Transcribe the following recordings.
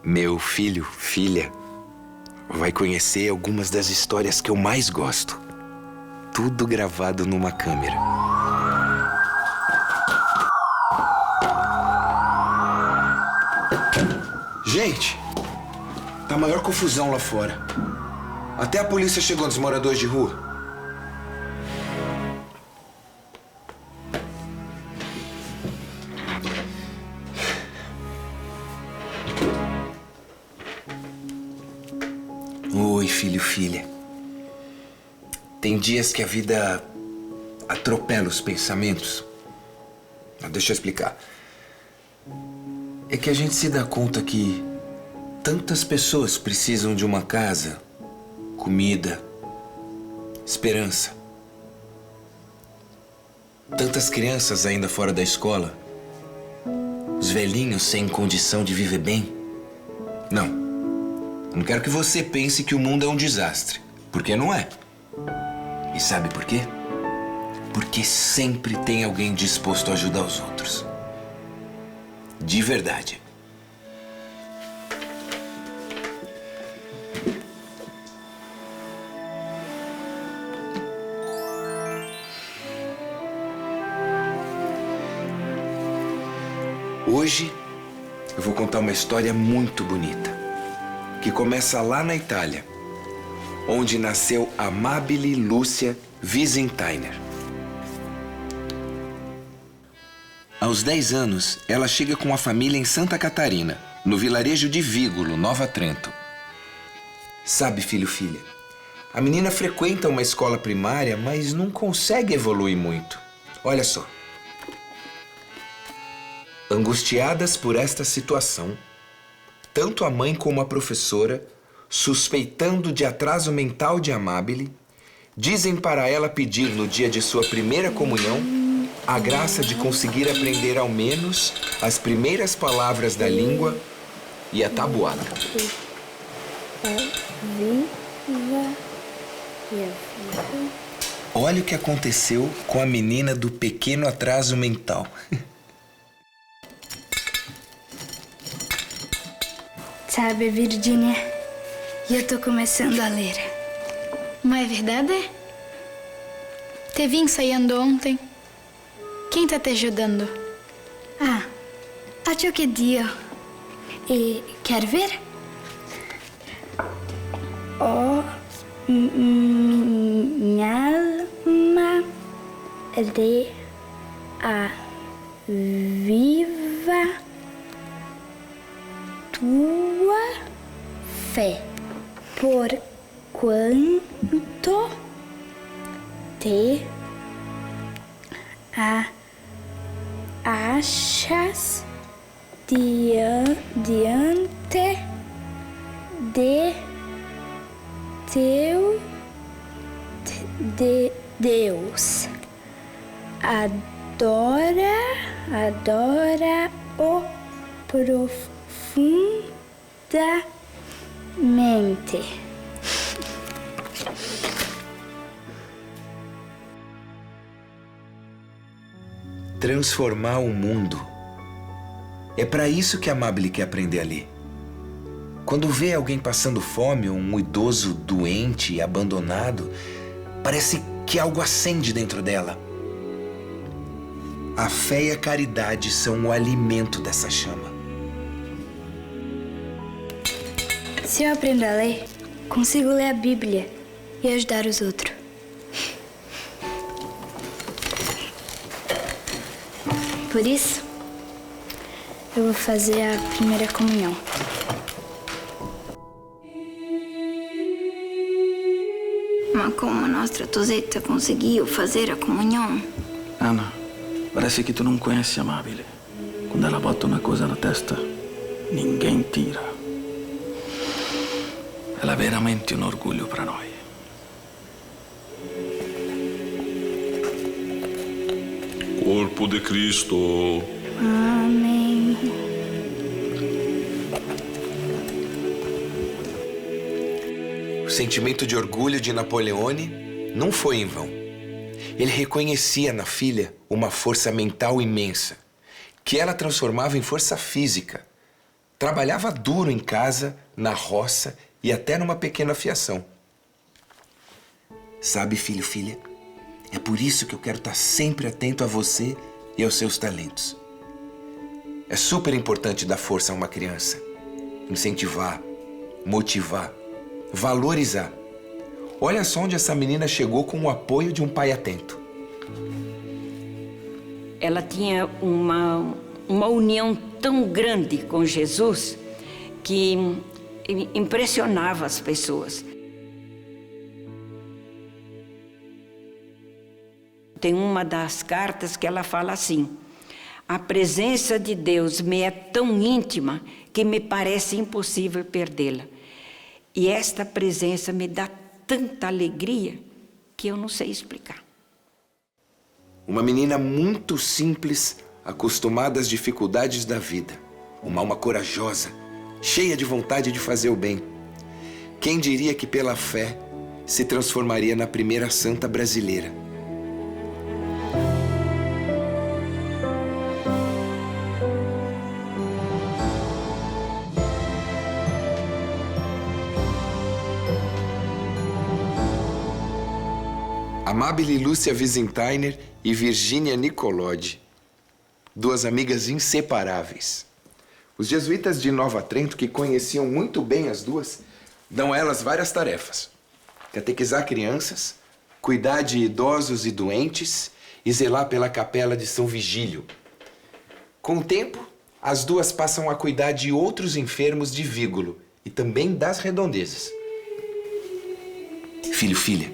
Meu filho, filha, vai conhecer algumas das histórias que eu mais gosto. Tudo gravado numa câmera. Gente, tá a maior confusão lá fora. Até a polícia chegou nos moradores de rua. Oi, filho, filha. Tem dias que a vida atropela os pensamentos. Deixa eu explicar. É que a gente se dá conta que tantas pessoas precisam de uma casa, comida, esperança. Tantas crianças ainda fora da escola. Os velhinhos sem condição de viver bem. Não. Não quero que você pense que o mundo é um desastre, porque não é. E sabe por quê? Porque sempre tem alguém disposto a ajudar os outros. De verdade. Hoje eu vou contar uma história muito bonita, que começa lá na Itália, onde nasceu Amabile Lúcia Visintainer. Aos 10 anos, ela chega com a família em Santa Catarina, no vilarejo de Vígolo, Nova Trento. Sabe, filho, filha, a menina frequenta uma escola primária, mas não consegue evoluir muito. Olha só. Angustiadas por esta situação, tanto a mãe como a professora, suspeitando de atraso mental de Amabile, dizem para ela pedir no dia de sua primeira comunhão a graça de conseguir aprender ao menos as primeiras palavras da língua e a tabuada. Olha o que aconteceu com a menina do pequeno atraso mental. Sabe, Virgínia, eu tô começando a ler. Não é verdade? Te vi ensaiando ontem. Quem tá te ajudando? Ah, acho que Dio. E quer ver? Oh, minha alma de a viva tua fé, por quanto te achas diante de teu de Deus. Adora o profundamente. Transformar o mundo. É para isso que a Amabile quer aprender a ler. Quando vê alguém passando fome ou um idoso doente e abandonado, parece que algo acende dentro dela. A fé e a caridade são o alimento dessa chama. Se eu aprendo a ler, consigo ler a Bíblia e ajudar os outros. Por isso, eu vou fazer a primeira comunhão. Ma come nostra Tosetta conseguiu fazer a comunhão? Anna, parece que tu não conhece Amabile. Quando ela bota uma coisa na testa, ninguém tira. Ela é veramente um orgulho para nós. Corpo de Cristo. Amém. O sentimento de orgulho de Napoleone não foi em vão. Ele reconhecia na filha uma força mental imensa, que ela transformava em força física, Trabalhava duro em casa, na roça e até numa pequena fiação. Sabe, filho, filha, é por isso que eu quero estar sempre atento a você e aos seus talentos. É super importante dar força a uma criança. Incentivar, motivar, valorizar. Olha só onde essa menina chegou com o apoio de um pai atento. Ela tinha uma união tão grande com Jesus que impressionava as pessoas. Tem uma das cartas que ela fala assim: a presença de Deus me é tão íntima que me parece impossível perdê-la. E esta presença me dá tanta alegria que eu não sei explicar. Uma menina muito simples, acostumada às dificuldades da vida. Uma alma corajosa, cheia de vontade de fazer o bem. Quem diria que pela fé se transformaria na primeira santa brasileira? Amabile Lúcia Wiesentheimer e Virgínia Nicolodi, duas amigas inseparáveis. Os jesuítas de Nova Trento, que conheciam muito bem as duas, dão a elas várias tarefas: catequizar crianças, cuidar de idosos e doentes e zelar pela capela de São Vigílio. Com o tempo, as duas passam a cuidar de outros enfermos de Vígulo e também das redondezas. Filho, filha,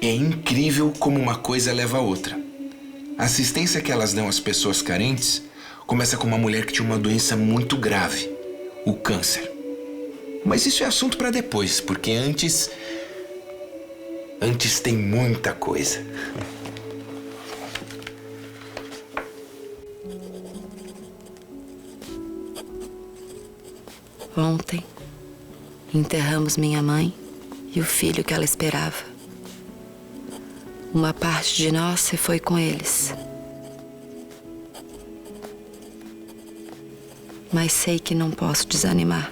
é incrível como uma coisa leva a outra. A assistência que elas dão às pessoas carentes começa com uma mulher que tinha uma doença muito grave, o câncer. Mas isso é assunto para depois, porque antes tem muita coisa. Ontem, enterramos minha mãe e o filho que ela esperava. Uma parte de nós se foi com eles. Mas sei que não posso desanimar.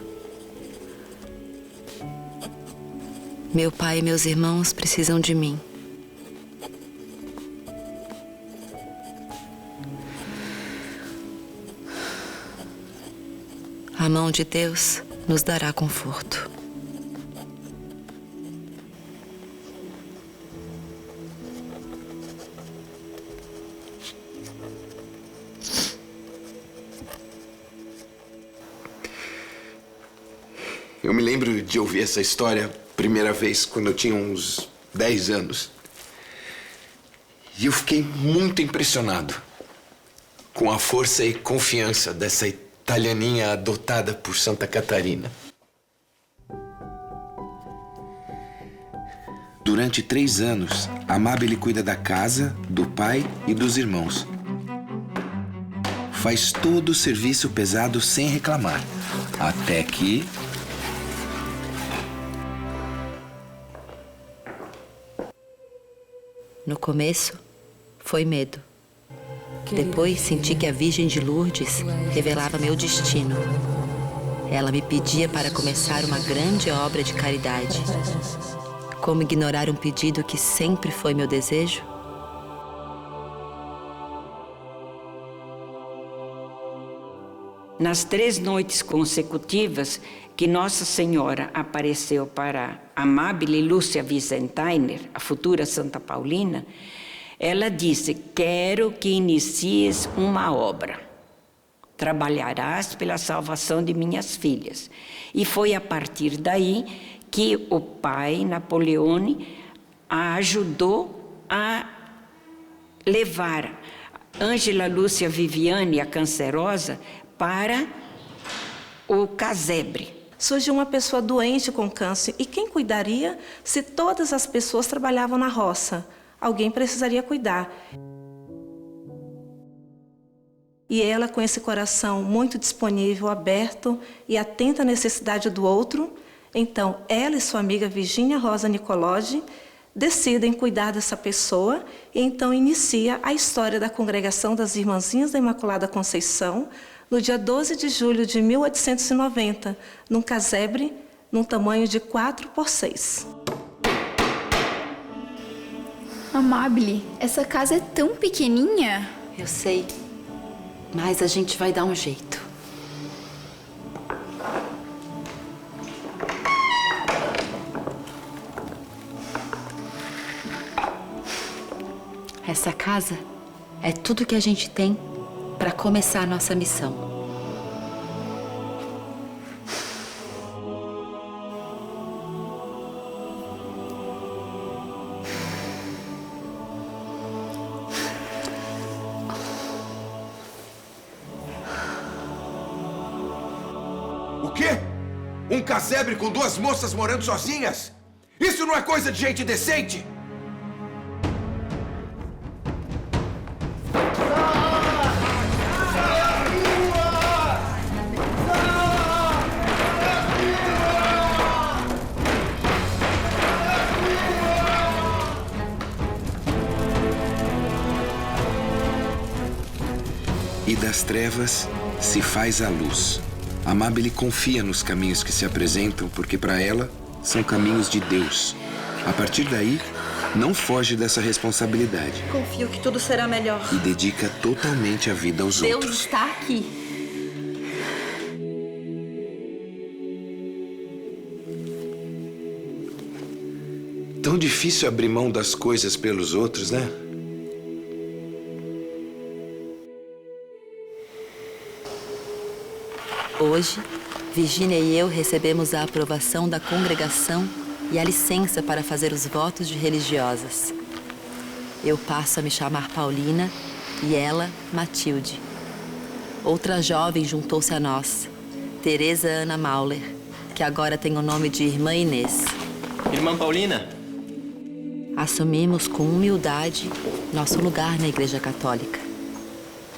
Meu pai e meus irmãos precisam de mim. A mão de Deus nos dará conforto. Eu me lembro de ouvir essa história primeira vez quando eu tinha uns 10 anos. E eu fiquei muito impressionado com a força e confiança dessa italianinha adotada por Santa Catarina. Durante 3 anos, Amabile cuida da casa, do pai e dos irmãos. Faz todo o serviço pesado sem reclamar, até que... No começo, foi medo. Depois, senti que a Virgem de Lourdes revelava meu destino. Ela me pedia para começar uma grande obra de caridade. Como ignorar um pedido que sempre foi meu desejo? Nas 3 noites consecutivas que Nossa Senhora apareceu para Amabile Lúcia Wiesentheimer, a futura Santa Paulina, ela disse: quero que inicies uma obra. Trabalharás pela salvação de minhas filhas. E foi a partir daí que o pai, Napoleone, a ajudou a levar Ângela Lúcia Viviane, a cancerosa, para o casebre. Surgiu uma pessoa doente com câncer, e quem cuidaria se todas as pessoas trabalhavam na roça? Alguém precisaria cuidar. E ela, com esse coração muito disponível, aberto e atento à necessidade do outro, então ela e sua amiga Virgínia Rosa Nicolodi decidem cuidar dessa pessoa e então inicia a história da Congregação das Irmãzinhas da Imaculada Conceição, no dia 12 de julho de 1890, num casebre, num tamanho de 4x6. Amabile, essa casa é tão pequenininha. Eu sei, mas a gente vai dar um jeito. Essa casa é tudo que a gente tem para começar a nossa missão. O quê? Um casebre com 2 moças morando sozinhas? Isso não é coisa de gente decente? E das trevas se faz a luz. Amabile confia nos caminhos que se apresentam, porque para ela são caminhos de Deus. A partir daí, não foge dessa responsabilidade. Confio que tudo será melhor. E dedica totalmente a vida aos Deus outros. Deus está aqui. Tão difícil abrir mão das coisas pelos outros, né? Hoje, Virgínia e eu recebemos a aprovação da congregação e a licença para fazer os votos de religiosas. Eu passo a me chamar Paulina e ela, Matilde. Outra jovem juntou-se a nós, Teresa Ana Mauler, que agora tem o nome de Irmã Inês. Irmã Paulina. Assumimos com humildade nosso lugar na Igreja Católica.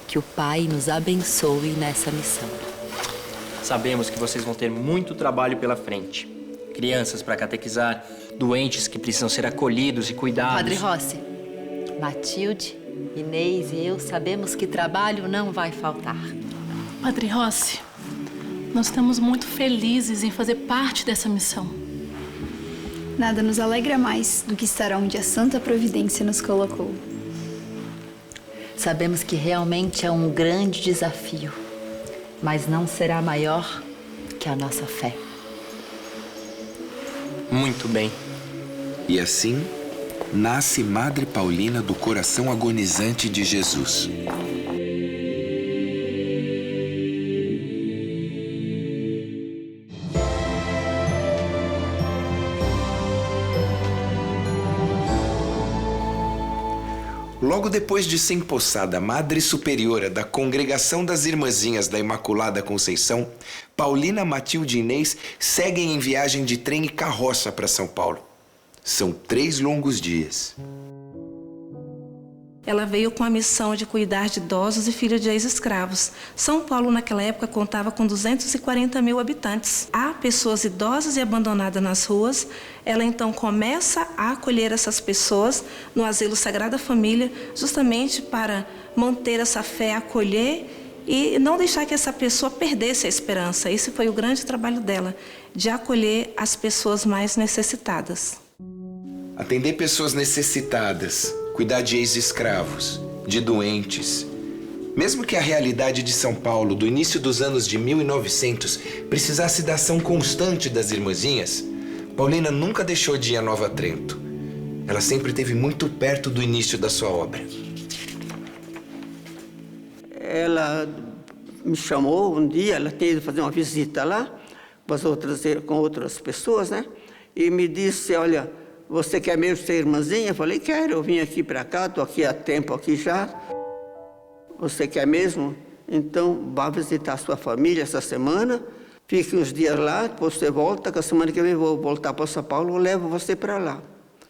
Que o Pai nos abençoe nessa missão. Sabemos que vocês vão ter muito trabalho pela frente. Crianças para catequizar, doentes que precisam ser acolhidos e cuidados. Padre Rossi, Matilde, Inês e eu sabemos que trabalho não vai faltar. Padre Rossi, nós estamos muito felizes em fazer parte dessa missão. Nada nos alegra mais do que estar onde a Santa Providência nos colocou. Sabemos que realmente é um grande desafio, mas não será maior que a nossa fé. Muito bem. E assim, nasce Madre Paulina do coração agonizante de Jesus. Logo depois de ser empossada Madre Superiora da Congregação das Irmãzinhas da Imaculada Conceição, Paulina, Matilde e Inês seguem em viagem de trem e carroça para São Paulo. São 3 longos dias. Ela veio com a missão de cuidar de idosos e filhos de ex-escravos. São Paulo, naquela época, contava com 240 mil habitantes. Há pessoas idosas e abandonadas nas ruas. Ela, então, começa a acolher essas pessoas no Asilo Sagrada Família, justamente para manter essa fé, acolher e não deixar que essa pessoa perdesse a esperança. Esse foi o grande trabalho dela, de acolher as pessoas mais necessitadas. Atender pessoas necessitadas, cuidar de ex-escravos, de doentes. Mesmo que a realidade de São Paulo, do início dos anos de 1900, precisasse da ação constante das irmãzinhas, Paulina nunca deixou de ir a Nova Trento. Ela sempre esteve muito perto do início da sua obra. Ela me chamou um dia, ela tinha ido fazer uma visita lá, com outras pessoas, né? E me disse, olha, você quer mesmo ser irmãzinha? Eu falei, quero, eu vim aqui para cá, estou aqui há tempo aqui já. Você quer mesmo? Então, vá visitar a sua família essa semana, fique uns dias lá, depois você volta, que a semana que vem eu vou voltar para São Paulo, eu levo você para lá.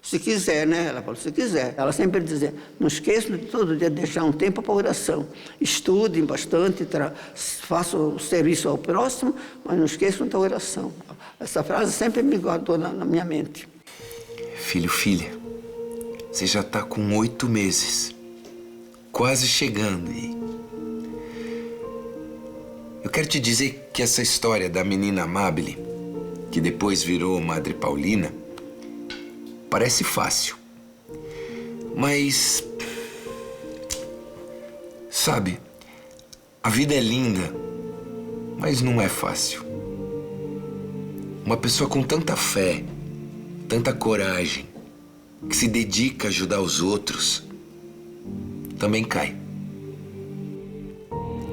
Se quiser, né? Ela falou, se quiser. Ela sempre dizia, não esqueçam de todo dia deixar um tempo para oração. Estudem bastante, façam o serviço ao próximo, mas não esqueçam da oração. Essa frase sempre me guardou na minha mente. Filho, filha, você já está com 8 meses, quase chegando. Eu quero te dizer que essa história da menina Amabile, que depois virou Madre Paulina, parece fácil. Mas, sabe, a vida é linda, mas não é fácil. Uma pessoa com tanta fé, tanta coragem, que se dedica a ajudar os outros, também cai.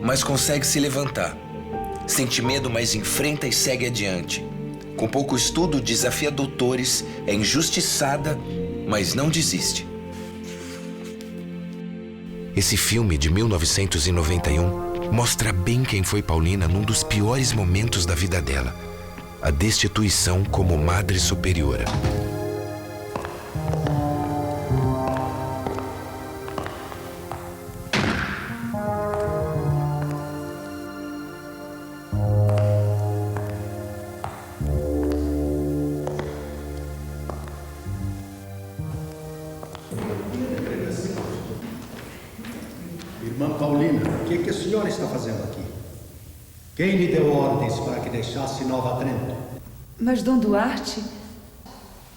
Mas consegue se levantar. Sente medo, mas enfrenta e segue adiante. Com pouco estudo, desafia doutores, é injustiçada, mas não desiste. Esse filme de 1991 mostra bem quem foi Paulina num dos piores momentos da vida dela, a destituição como Madre Superiora. Irmã Paulina, o que a senhora está fazendo aqui? Quem lhe deu ordens para que deixasse Nova Trento? Mas, Dom Duarte...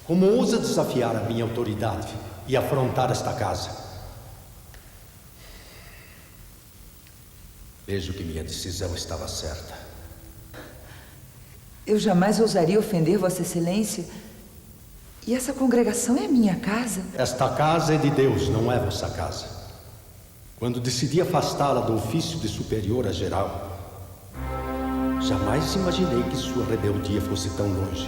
Como ousa desafiar a minha autoridade e afrontar esta casa? Vejo que minha decisão estava certa. Eu jamais ousaria ofender Vossa Excelência. E essa congregação é minha casa. Esta casa é de Deus, não é vossa casa. Quando decidi afastá-la do ofício de superiora geral, jamais imaginei que sua rebeldia fosse tão longe.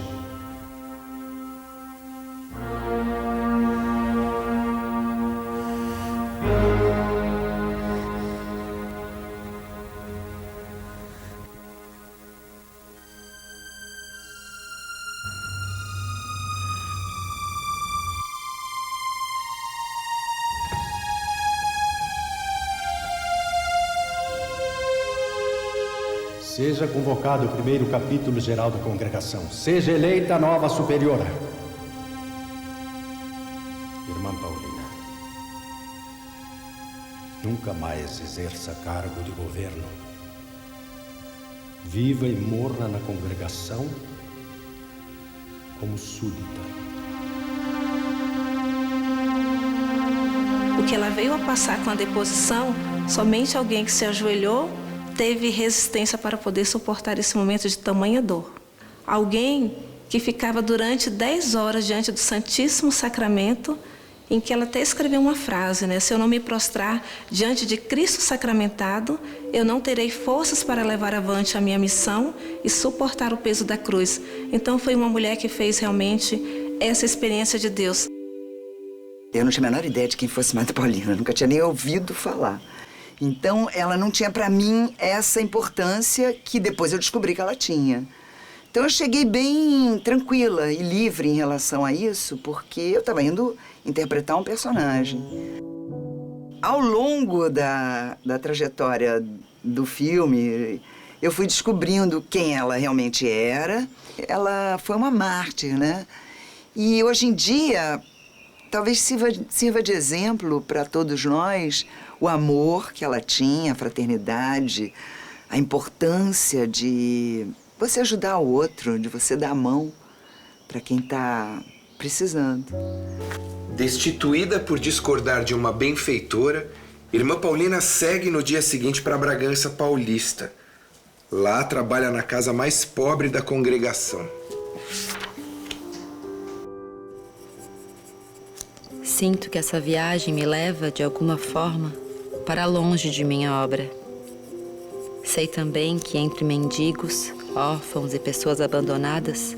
Seja convocado o primeiro capítulo geral da congregação. Seja eleita a nova superiora. Irmã Paulina, nunca mais exerça cargo de governo. Viva e morra na congregação como súdita. O que ela veio a passar com a deposição, somente alguém que se ajoelhou teve resistência para poder suportar esse momento de tamanha dor. Alguém que ficava durante 10 horas diante do Santíssimo Sacramento, em que ela até escreveu uma frase, né? Se eu não me prostrar diante de Cristo sacramentado, eu não terei forças para levar avante a minha missão e suportar o peso da cruz. Então foi uma mulher que fez realmente essa experiência de Deus. Eu não tinha a menor ideia de quem fosse Madre Paulina, nunca tinha nem ouvido falar. Então, ela não tinha para mim essa importância que depois eu descobri que ela tinha. Então, eu cheguei bem tranquila e livre em relação a isso, porque eu estava indo interpretar um personagem. Ao longo da trajetória do filme, eu fui descobrindo quem ela realmente era. Ela foi uma mártir, né? E hoje em dia, talvez sirva de exemplo para todos nós o amor que ela tinha, a fraternidade, a importância de você ajudar o outro, de você dar a mão para quem está precisando. Destituída por discordar de uma benfeitora, Irmã Paulina segue no dia seguinte para Bragança Paulista. Lá trabalha na casa mais pobre da congregação. Sinto que essa viagem me leva, de alguma forma, para longe de minha obra. Sei também que entre mendigos, órfãos e pessoas abandonadas,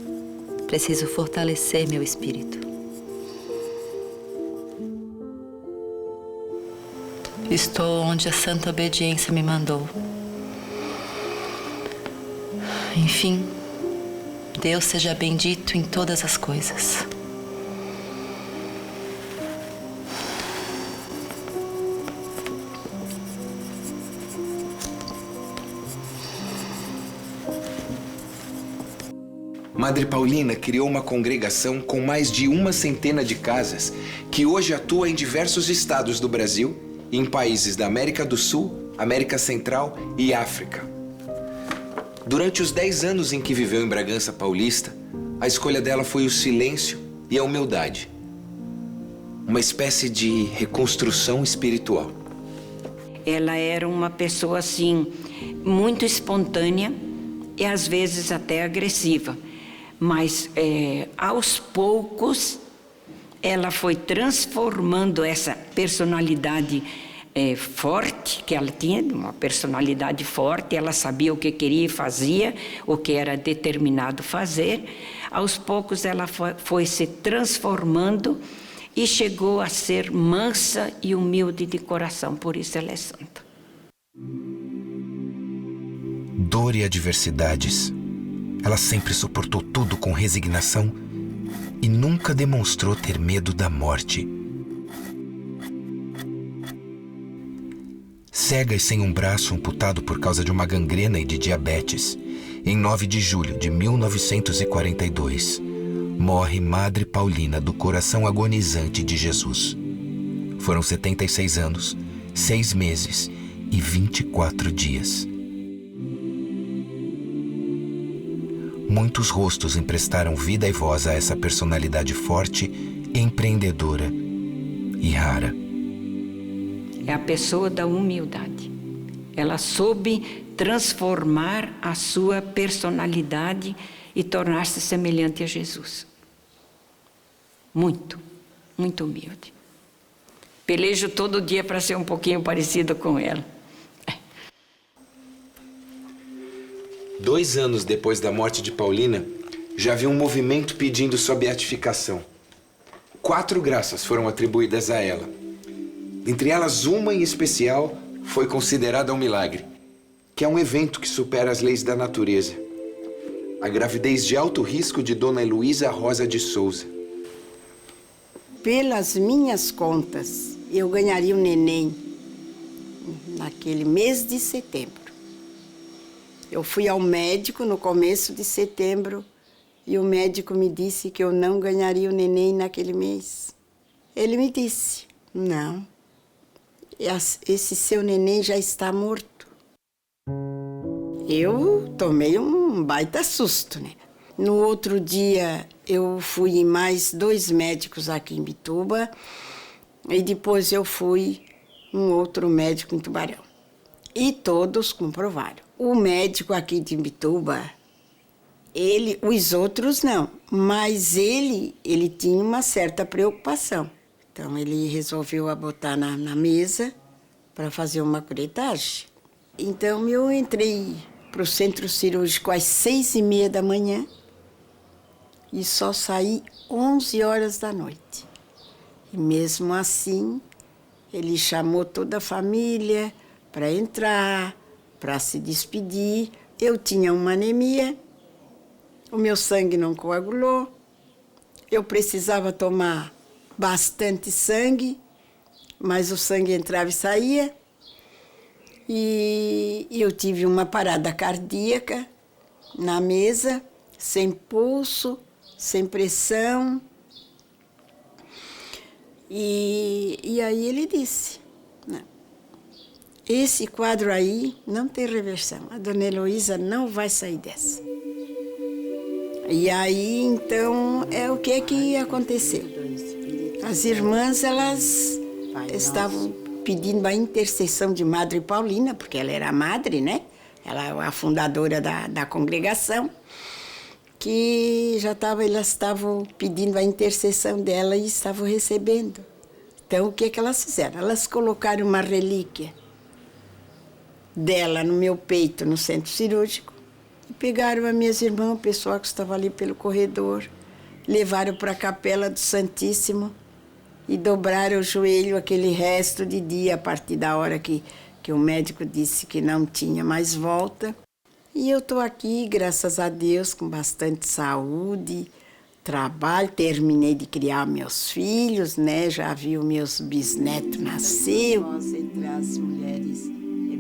preciso fortalecer meu espírito. Estou onde a santa obediência me mandou. Enfim, Deus seja bendito em todas as coisas. Madre Paulina criou uma congregação com mais de 100 de casas que hoje atua em diversos estados do Brasil e em países da América do Sul, América Central e África. Durante os 10 anos em que viveu em Bragança Paulista, a escolha dela foi o silêncio e a humildade. Uma espécie de reconstrução espiritual. Ela era uma pessoa, assim, muito espontânea e às vezes até agressiva. Mas, aos poucos, ela foi transformando essa personalidade forte que ela tinha, uma personalidade forte, ela sabia o que queria e fazia, o que era determinado fazer. Aos poucos ela foi se transformando e chegou a ser mansa e humilde de coração, por isso ela é santa. Dor e adversidades. Ela sempre suportou tudo com resignação e nunca demonstrou ter medo da morte. Cega e sem um braço amputado por causa de uma gangrena e de diabetes, em 9 de julho de 1942, morre Madre Paulina do coração agonizante de Jesus. Foram 76 anos, 6 meses e 24 dias. Muitos rostos emprestaram vida e voz a essa personalidade forte, empreendedora e rara. É a pessoa da humildade. Ela soube transformar a sua personalidade e tornar-se semelhante a Jesus. Muito, muito humilde. Pelejo todo dia para ser um pouquinho parecido com ela. 2 anos depois da morte de Paulina, já havia um movimento pedindo sua beatificação. 4 graças foram atribuídas a ela. Entre elas, uma em especial foi considerada um milagre, que é um evento que supera as leis da natureza. A gravidez de alto risco de Dona Heloísa Rosa de Souza. Pelas minhas contas, eu ganharia um neném naquele mês de setembro. Eu fui ao médico no começo de setembro e o médico me disse que eu não ganharia o neném naquele mês. Ele me disse, não, esse seu neném já está morto. Eu tomei um baita susto, né? No outro dia eu fui em mais 2 médicos aqui em Bituba e depois eu fui um outro médico em Tubarão. E todos comprovaram. O médico aqui de Bituba, os outros não, mas ele tinha uma certa preocupação. Então ele resolveu botar na mesa para fazer uma curetagem. Então eu entrei para o centro cirúrgico às 6h30 da manhã e só saí 11 horas da noite. E mesmo assim, ele chamou toda a família para entrar, para se despedir. Eu tinha uma anemia, o meu sangue não coagulou, eu precisava tomar bastante sangue, mas o sangue entrava e saía. E eu tive uma parada cardíaca na mesa, sem pulso, sem pressão. E aí ele disse, não, esse quadro aí não tem reversão, a Dona Heloísa não vai sair dessa. E aí, então, o que aconteceu? As irmãs, elas estavam pedindo a intercessão de Madre Paulina, porque ela era a madre, né? Ela é a fundadora da congregação, que elas estavam pedindo a intercessão dela e estavam recebendo. Então, o que elas fizeram? Elas colocaram uma relíquia dela no meu peito, no centro cirúrgico, e pegaram as minhas irmãs, o pessoal que estava ali pelo corredor, levaram para a Capela do Santíssimo e dobraram o joelho aquele resto de dia, a partir da hora que o médico disse que não tinha mais volta. E eu estou aqui, graças a Deus, com bastante saúde, trabalho, terminei de criar meus filhos, né? Já vi os meus bisnetos nascer. Entre as mulheres,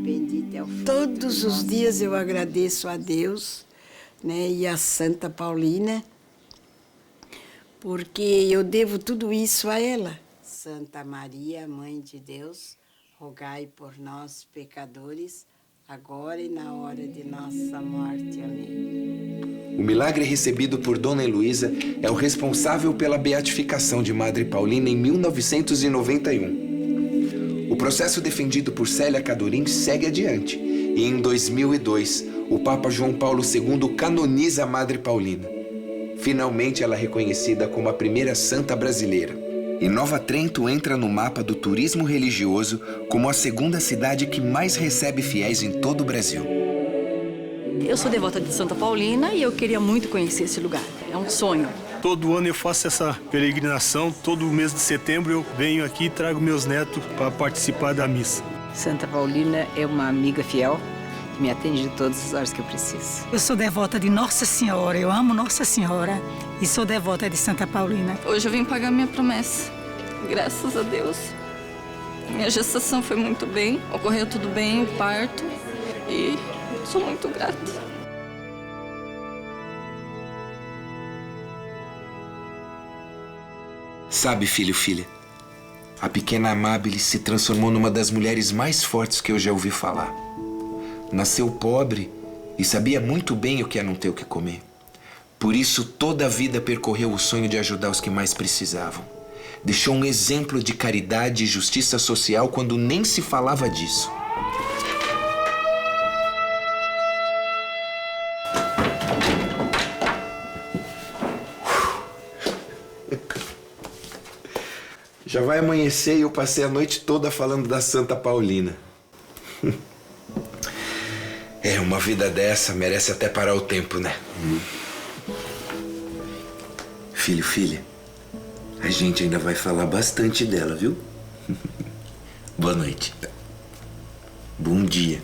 bendita é o fruto. Todos os dias eu agradeço a Deus, né? E a Santa Paulina, porque eu devo tudo isso a ela. Santa Maria, Mãe de Deus, rogai por nós, pecadores, agora e na hora de nossa morte. Amém. O milagre recebido por Dona Heloísa é o responsável pela beatificação de Madre Paulina em 1991. O processo defendido por Célia Cadorim segue adiante e em 2002 o Papa João Paulo II canoniza a Madre Paulina. Finalmente ela é reconhecida como a primeira santa brasileira. E Nova Trento entra no mapa do turismo religioso como a segunda cidade que mais recebe fiéis em todo o Brasil. Eu sou devota de Santa Paulina e eu queria muito conhecer esse lugar. É um sonho. Todo ano eu faço essa peregrinação, todo mês de setembro eu venho aqui e trago meus netos para participar da missa. Santa Paulina é uma amiga fiel que me atende de todas as horas que eu preciso. Eu sou devota de Nossa Senhora, eu amo Nossa Senhora e sou devota de Santa Paulina. Hoje eu vim pagar minha promessa, graças a Deus. Minha gestação foi muito bem, ocorreu tudo bem, o parto, e sou muito grata. Sabe, filho, filha, a pequena Amábile se transformou numa das mulheres mais fortes que eu já ouvi falar. Nasceu pobre e sabia muito bem o que é não ter o que comer. Por isso, toda a vida percorreu o sonho de ajudar os que mais precisavam. Deixou um exemplo de caridade e justiça social quando nem se falava disso. Já vai amanhecer e eu passei a noite toda falando da Santa Paulina. É, uma vida dessa merece até parar o tempo, né? Filho, filha, a gente ainda vai falar bastante dela, viu? Boa noite. Bom dia.